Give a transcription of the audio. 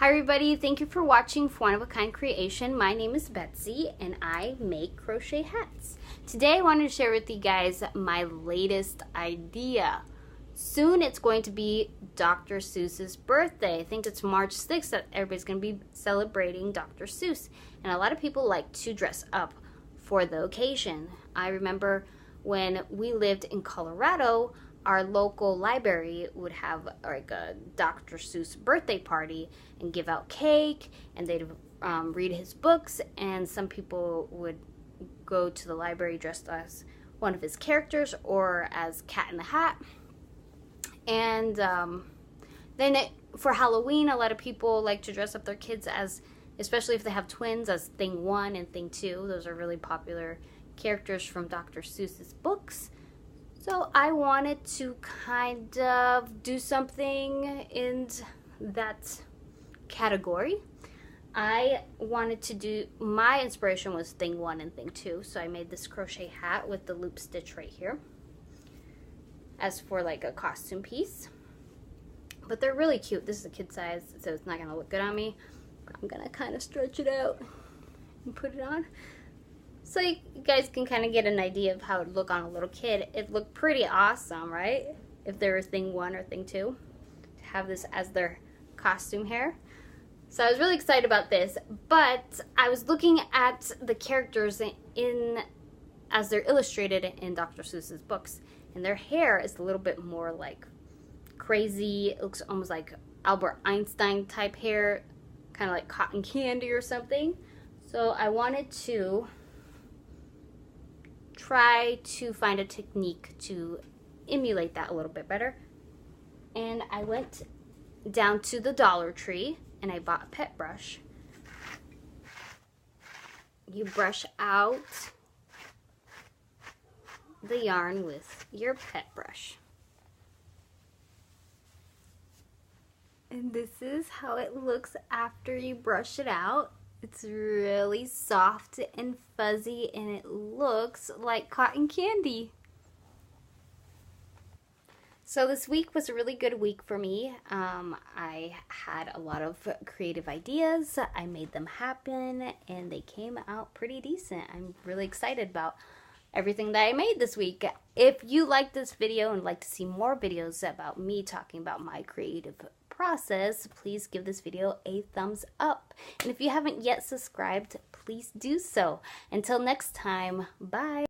Hi everybody, thank you for watching One of a Kind Creation. My name is Betsy and I make crochet hats. Today I wanted to share with you guys my latest idea. Soon it's going to be Dr. Seuss's birthday. I think it's March 6th that everybody's going to be celebrating Dr. Seuss. And a lot of people like to dress up for the occasion. I remember when we lived in Colorado, our local library would have like a Dr. Seuss birthday party and give out cake, and they'd read his books, and some people would go to the library dressed as one of his characters or as Cat in the Hat. And for Halloween, a lot of people like to dress up their kids as, especially if they have twins, as Thing 1 and Thing 2. Those are really popular characters from Dr. Seuss's books. So I wanted to kind of do something in that category. I wanted to do, my inspiration was Thing 1 and Thing 2, so I made this crochet hat with the loop stitch right here as for like a costume piece. But they're really cute. This is a kid size, so it's not going to look good on me. But I'm going to kind of stretch it out and put it on. So you guys can kind of get an idea of how it would look on a little kid. It looked pretty awesome, right? If they were Thing 1 or Thing 2, to have this as their costume hair. So I was really excited about this, but I was looking at the characters as they're illustrated in Dr. Seuss's books, and their hair is a little bit more like crazy. It looks almost like Albert Einstein type hair, kind of like cotton candy or something. So I wanted to try to find a technique to emulate that a little bit better. And I went down to the Dollar Tree and I bought a pet brush. You brush out the yarn with your pet brush. And this is how it looks after you brush it out. It's really soft and fuzzy, and it looks like cotton candy. So this week was a really good week for me. I had a lot of creative ideas. I made them happen, and they came out pretty decent. I'm really excited about everything that I made this week. If you like this video and like to see more videos about me talking about my creative process, please give this video a thumbs up. And if you haven't yet subscribed, please do so. Until next time, bye.